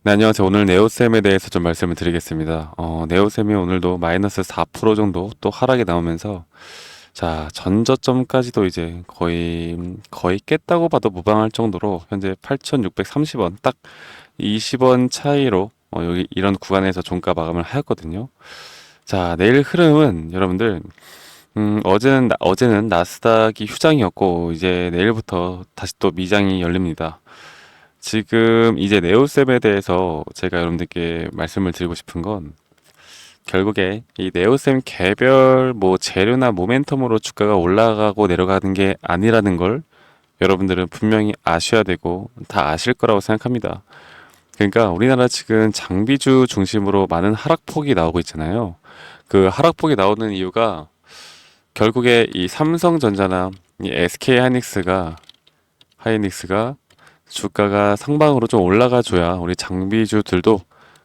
네, 안녕하세요. 오늘 네오셈에 대해서 좀 말씀을 드리겠습니다. 네오셈이 오늘도 마이너스 4% 정도 또 하락이 나오면서, 자, 전저점까지도 이제 거의 깼다고 봐도 무방할 정도로 현재 8,630원, 딱 20원 차이로 여기 이런 구간에서 종가 마감을 하였거든요. 자, 내일 흐름은 여러분들, 어제는 나스닥이 휴장이었고, 이제 내일부터 다시 또 미장이 열립니다. 지금 이제 네오셈에 대해서 제가 여러분들께 말씀을 드리고 싶은 건 결국에 이 네오셈 개별 뭐 재료나 모멘텀으로 주가가 올라가고 내려가는 게 아니라는 걸 여러분들은 분명히 아셔야 되고 다 아실 거라고 생각합니다. 그러니까 우리나라 지금 장비주 중심으로 많은 하락폭이 나오고 있잖아요. 그 하락폭이 나오는 이유가 결국에 이 삼성전자나 이 하이닉스가 주가가 상방으로 좀 올라가 줘야 우리 장비주들도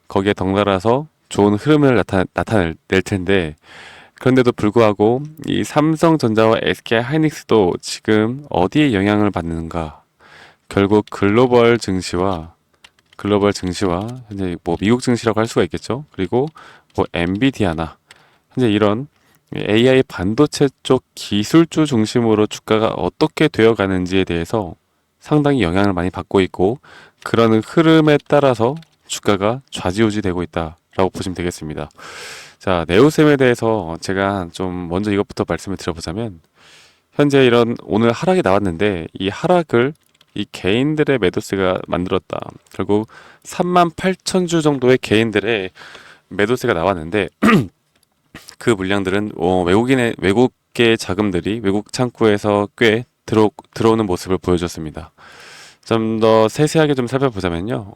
거기에 덩달아서 좋은 흐름을 나타낼 텐데, 그런데도 불구하고 이 삼성전자와 SK 하이닉스도 지금 어디에 영향을 받는가? 결국 글로벌 증시와 현재 뭐 미국 증시라고 할 수가 있겠죠. 그리고 뭐 엔비디아나 현재 이런 AI 반도체 쪽 기술주 중심으로 주가가 어떻게 되어 가는지에 대해서 상당히 영향을 많이 받고 있고, 그러는 흐름에 따라서 주가가 좌지우지 되고 있다라고 보시면 되겠습니다. 자, 네오셈에 대해서 제가 좀 먼저 이것부터 말씀을 드려보자면, 현재 이런 오늘 하락이 나왔는데 이 하락을 이 개인들의 매도세가 만들었다. 결국 38,000주 정도의 개인들의 매도세가 나왔는데, 그 물량들은 외국계 자금들이 외국 창구에서 꽤 들어오는 모습을 보여줬습니다. 좀 더 세세하게 좀 살펴보자면요.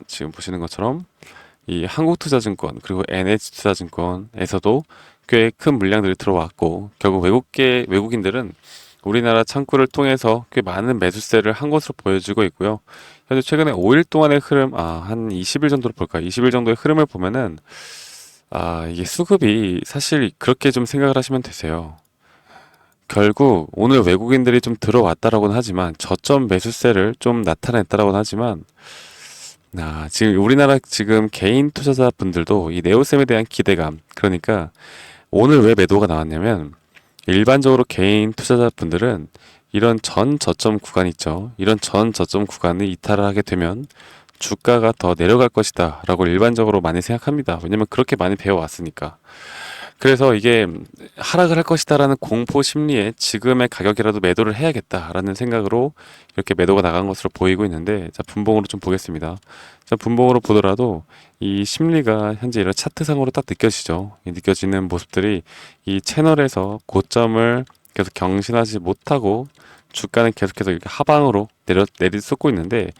지금 보시는 것처럼 이 한국투자증권 그리고 NH투자증권에서도 꽤 큰 물량들이 들어왔고, 결국 외국인들은 우리나라 창구를 통해서 꽤 많은 매수세를 한 것으로 보여지고 있고요. 현재 최근에 5일 동안의 흐름, 한 20일 정도로 볼까요? 20일 정도의 흐름을 보면은, 이게 수급이 사실 그렇게 좀 생각을 하시면 되세요. 결국 오늘 외국인들이 좀 들어왔다라고는 하지만 저점 매수세를 좀 나타냈다라고는 하지만, 지금 우리나라 지금 개인 투자자분들도 이 네오셈에 대한 기대감, 그러니까 오늘 왜 매도가 나왔냐면, 일반적으로 개인 투자자분들은 이런 전 저점 구간 있죠. 이런 전 저점 구간을 이탈을 하게 되면 주가가 더 내려갈 것이다 라고 일반적으로 많이 생각합니다. 왜냐면 그렇게 많이 배워왔으니까. 그래서 이게 하락을 할 것이다라는 공포 심리에 지금의 가격이라도 매도를 해야겠다라는 생각으로 이렇게 매도가 나간 것으로 보이고 있는데, 자, 분봉으로 좀 보겠습니다. 자, 분봉으로 보더라도 이 심리가 현재 이런 차트상으로 딱 느껴지죠. 이 느껴지는 모습들이 이 채널에서 고점을 계속 경신하지 못하고 주가는 계속해서 이렇게 하방으로 내리솟고 있는데,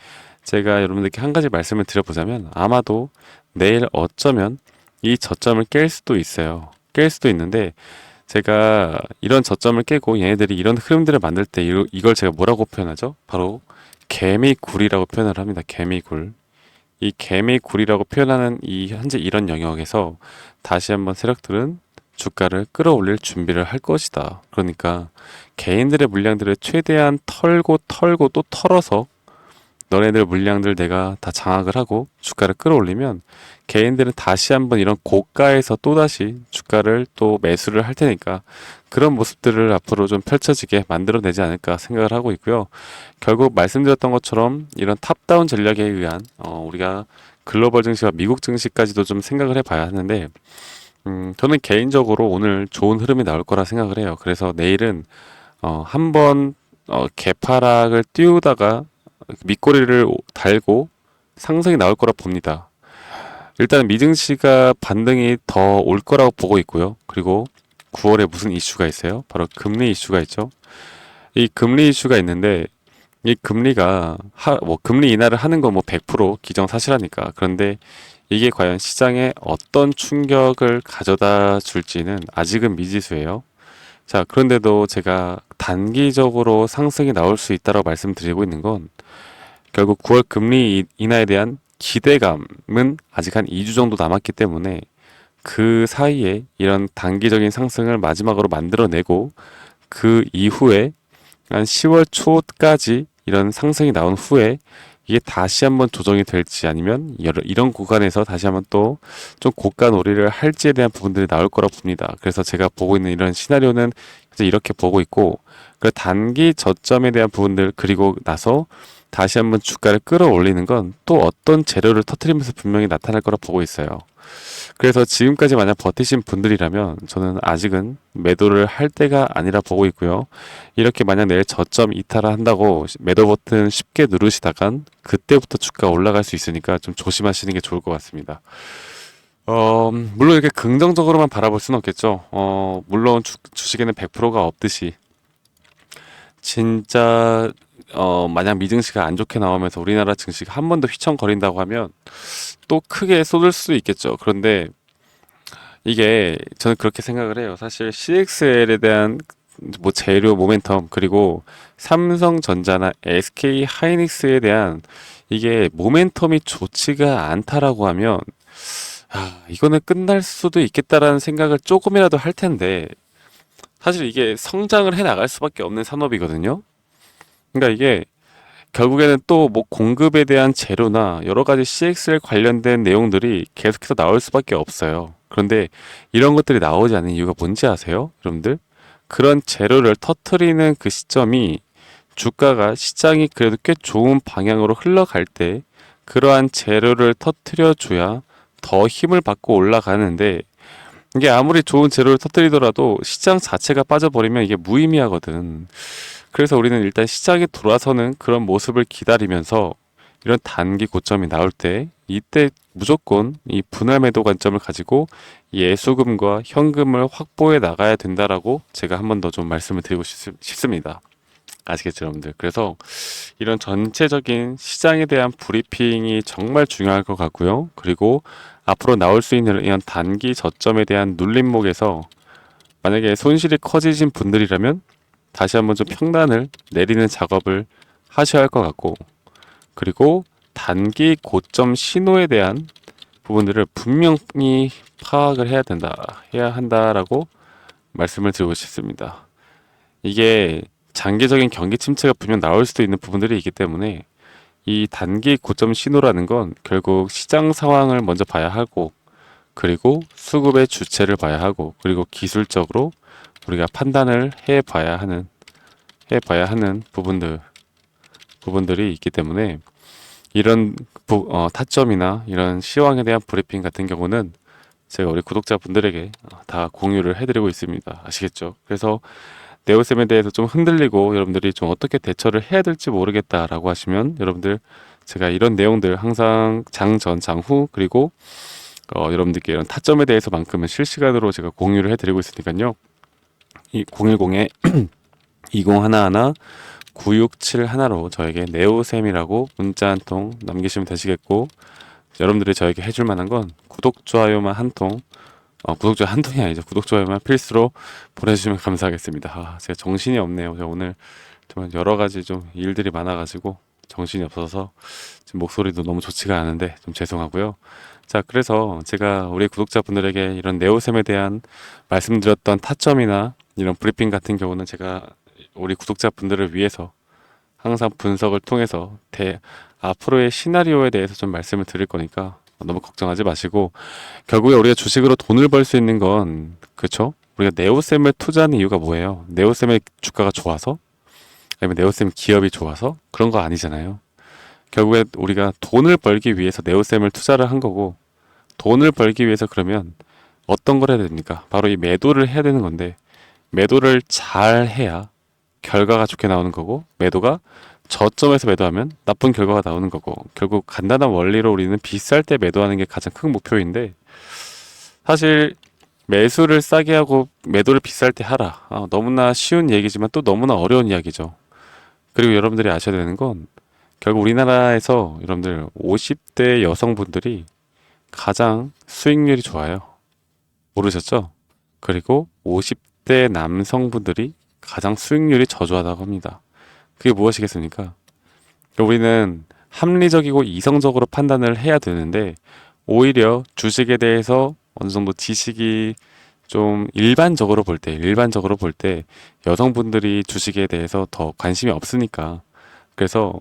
제가 여러분들께 한 가지 말씀을 드려보자면 아마도 내일 어쩌면 이 저점을 깰 수도 있어요. 깰 수도 있는데, 제가 이런 저점을 깨고 얘네들이 이런 흐름들을 만들 때 이걸 제가 뭐라고 표현하죠? 바로 개미굴이라고 표현을 합니다. 개미굴. 이 개미굴이라고 표현하는 이 현재 이런 영역에서 다시 한번 세력들은 주가를 끌어올릴 준비를 할 것이다. 그러니까 개인들의 물량들을 최대한 털고 또 털어서 너네들 물량들 내가 다 장악을 하고 주가를 끌어올리면 개인들은 다시 한번 이런 고가에서 또다시 주가를 또 매수를 할 테니까 그런 모습들을 앞으로 좀 펼쳐지게 만들어내지 않을까 생각을 하고 있고요. 결국 말씀드렸던 것처럼 이런 탑다운 전략에 의한 우리가 글로벌 증시와 미국 증시까지도 좀 생각을 해봐야 하는데, 저는 개인적으로 오늘 좋은 흐름이 나올 거라 생각을 해요. 그래서 내일은 한번 개파락을 띄우다가 밑꼬리를 달고 상승이 나올 거라 봅니다. 일단 미증시가 반등이 더 올 거라고 보고 있고요. 그리고 9월에 무슨 이슈가 있어요? 바로 금리 이슈가 있죠. 이 금리 이슈가 있는데, 이 금리가 금리 인하를 하는 건 뭐 100% 기정사실하니까. 그런데 이게 과연 시장에 어떤 충격을 가져다 줄지는 아직은 미지수예요. 자, 그런데도 제가 단기적으로 상승이 나올 수 있다고 말씀드리고 있는 건, 결국 9월 금리 인하에 대한 기대감은 아직 한 2주 정도 남았기 때문에 그 사이에 이런 단기적인 상승을 마지막으로 만들어내고, 그 이후에 한 10월 초까지 이런 상승이 나온 후에 이게 다시 한번 조정이 될지 아니면 이런 구간에서 다시 한번 또 좀 고가 놀이를 할지에 대한 부분들이 나올 거라 봅니다. 그래서 제가 보고 있는 이런 시나리오는 이제 이렇게 보고 있고, 그 단기 저점에 대한 부분들 그리고 나서 다시 한번 주가를 끌어올리는 건 또 어떤 재료를 터트리면서 분명히 나타날 거라 보고 있어요. 그래서 지금까지 만약 버티신 분들이라면 저는 아직은 매도를 할 때가 아니라 보고 있고요. 이렇게 만약 내일 저점 이탈을 한다고 매도 버튼 쉽게 누르시다간 그때부터 주가 올라갈 수 있으니까 좀 조심하시는 게 좋을 것 같습니다. 물론 이렇게 긍정적으로만 바라볼 수는 없겠죠. 물론 주식에는 100%가 없듯이 진짜 만약 미증시가 안 좋게 나오면서 우리나라 증시가 한 번 더 휘청거린다고 하면 또 크게 쏟을 수 있겠죠. 그런데 이게 저는 그렇게 생각을 해요. 사실 CXL에 대한 뭐 재료 모멘텀 그리고 삼성전자나 SK 하이닉스에 대한 이게 모멘텀이 좋지가 않다라고 하면 이거는 끝날 수도 있겠다라는 생각을 조금이라도 할 텐데 사실 이게 성장을 해 나갈 수밖에 없는 산업이거든요. 그러니까 이게 결국에는 또 뭐 공급에 대한 재료나 여러 가지 CXL 관련된 내용들이 계속해서 나올 수밖에 없어요. 그런데 이런 것들이 나오지 않는 이유가 뭔지 아세요? 여러분들? 그런 재료를 터트리는 그 시점이 주가가 시장이 그래도 꽤 좋은 방향으로 흘러갈 때 그러한 재료를 터트려 줘야 더 힘을 받고 올라가는데 이게 아무리 좋은 재료를 터트리더라도 시장 자체가 빠져버리면 이게 무의미하거든. 그래서 우리는 일단 시장이 돌아서는 그런 모습을 기다리면서 이런 단기 고점이 나올 때 이때 무조건 이 분할 매도 관점을 가지고 예수금과 현금을 확보해 나가야 된다라고 제가 한 번 더 좀 말씀을 드리고 싶습니다. 아시겠죠, 여러분들? 그래서 이런 전체적인 시장에 대한 브리핑이 정말 중요할 것 같고요. 그리고 앞으로 나올 수 있는 이런 단기 저점에 대한 눌림목에서 만약에 손실이 커지신 분들이라면 다시 한번 좀 평단을 내리는 작업을 하셔야 할 것 같고, 그리고 단기 고점 신호에 대한 부분들을 분명히 파악을 해야 한다라고 말씀을 드리고 싶습니다. 이게 장기적인 경기 침체가 분명 나올 수도 있는 부분들이 있기 때문에 이 단기 고점 신호라는 건 결국 시장 상황을 먼저 봐야 하고, 그리고 수급의 주체를 봐야 하고, 그리고 기술적으로 우리가 판단을 해봐야 하는 부분들이 있기 때문에 이런 타점이나 이런 시황에 대한 브리핑 같은 경우는 제가 우리 구독자분들에게 다 공유를 해드리고 있습니다. 아시겠죠? 그래서 네오셈에 대해서 좀 흔들리고 여러분들이 좀 어떻게 대처를 해야 될지 모르겠다라고 하시면 여러분들 제가 이런 내용들 항상 장전, 장후 그리고 여러분들께 이런 타점에 대해서만큼은 실시간으로 제가 공유를 해드리고 있으니까요. 이 010에 2011 9671로 저에게 네오셈이라고 문자 한 통 남기시면 되시겠고, 여러분들이 저에게 해줄 만한 건 구독, 좋아요만 한 통, 구독, 좋아요 한 통이 아니죠. 구독, 좋아요만 필수로 보내주시면 감사하겠습니다. 제가 정신이 없네요. 제가 오늘 정말 여러 가지 좀 일들이 많아가지고 정신이 없어서 지금 목소리도 너무 좋지가 않은데 좀 죄송하고요. 자, 그래서 제가 우리 구독자분들에게 이런 네오셈에 대한 말씀드렸던 타점이나 이런 브리핑 같은 경우는 제가 우리 구독자분들을 위해서 항상 분석을 통해서 앞으로의 시나리오에 대해서 좀 말씀을 드릴 거니까 너무 걱정하지 마시고, 결국에 우리가 주식으로 돈을 벌 수 있는 건 그렇죠? 우리가 네오셈을 투자하는 이유가 뭐예요? 네오셈의 주가가 좋아서? 아니면 네오셈 기업이 좋아서? 그런 거 아니잖아요. 결국에 우리가 돈을 벌기 위해서 네오셈을 투자를 한 거고, 돈을 벌기 위해서 그러면 어떤 걸 해야 됩니까? 바로 이 매도를 해야 되는 건데, 매도를 잘 해야 결과가 좋게 나오는 거고, 매도가 저점에서 매도하면 나쁜 결과가 나오는 거고, 결국 간단한 원리로 우리는 비쌀 때 매도하는 게 가장 큰 목표인데, 사실 매수를 싸게 하고 매도를 비쌀 때 하라. 너무나 쉬운 얘기지만 또 너무나 어려운 이야기죠. 그리고 여러분들이 아셔야 되는 건 결국 우리나라에서 여러분들 50대 여성분들이 가장 수익률이 좋아요. 모르셨죠? 그리고 50대 남성분들이 가장 수익률이 저조하다고 합니다. 그게 무엇이겠습니까? 우리는 합리적이고 이성적으로 판단을 해야 되는데 오히려 주식에 대해서 어느 정도 지식이 좀 일반적으로 볼 때 여성분들이 주식에 대해서 더 관심이 없으니까 그래서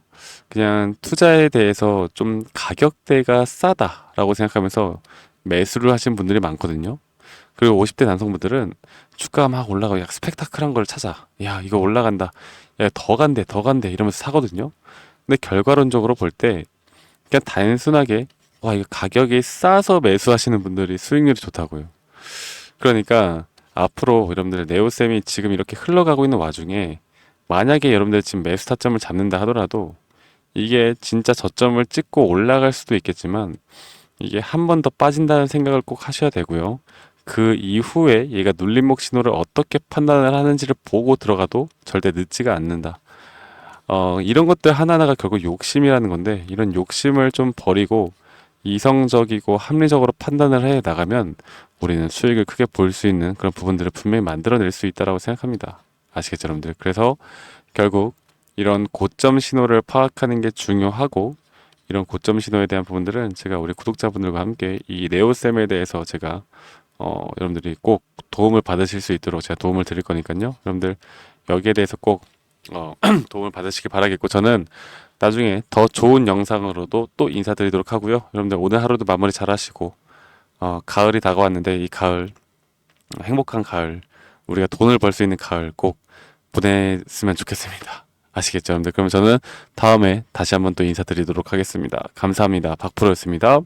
그냥 투자에 대해서 좀 가격대가 싸다라고 생각하면서 매수를 하신 분들이 많거든요. 그리고 50대 남성분들은 주가가 막 올라가고 약 스펙타클한 걸 찾아. 야, 이거 올라간다. 야, 더 간대, 더 간대. 이러면서 사거든요. 근데 결과론적으로 볼 때 그냥 단순하게 와, 이거 가격이 싸서 매수하시는 분들이 수익률이 좋다고요. 그러니까 앞으로 여러분들 네오셈이 지금 이렇게 흘러가고 있는 와중에 만약에 여러분들 지금 매수 타점을 잡는다 하더라도 이게 진짜 저점을 찍고 올라갈 수도 있겠지만 이게 한 번 더 빠진다는 생각을 꼭 하셔야 되고요. 그 이후에 얘가 눌림목 신호를 어떻게 판단을 하는지를 보고 들어가도 절대 늦지가 않는다. 이런 것들 하나하나가 결국 욕심이라는 건데 이런 욕심을 좀 버리고 이성적이고 합리적으로 판단을 해 나가면 우리는 수익을 크게 볼 수 있는 그런 부분들을 분명히 만들어낼 수 있다라고 생각합니다. 아시겠죠, 여러분들? 그래서 결국 이런 고점 신호를 파악하는 게 중요하고 이런 고점 신호에 대한 부분들은 제가 우리 구독자분들과 함께 이 네오셈에 대해서 제가 여러분들이 꼭 도움을 받으실 수 있도록 제가 도움을 드릴 거니까요. 여러분들 여기에 대해서 꼭 도움을 받으시길 바라겠고 저는 나중에 더 좋은 영상으로도 또 인사드리도록 하고요. 여러분들 오늘 하루도 마무리 잘 하시고 가을이 다가왔는데 이 가을 행복한 가을 우리가 돈을 벌 수 있는 가을 꼭 보냈으면 좋겠습니다. 아시겠죠, 여러분들? 그럼 저는 다음에 다시 한번 또 인사드리도록 하겠습니다. 감사합니다. 박프로였습니다.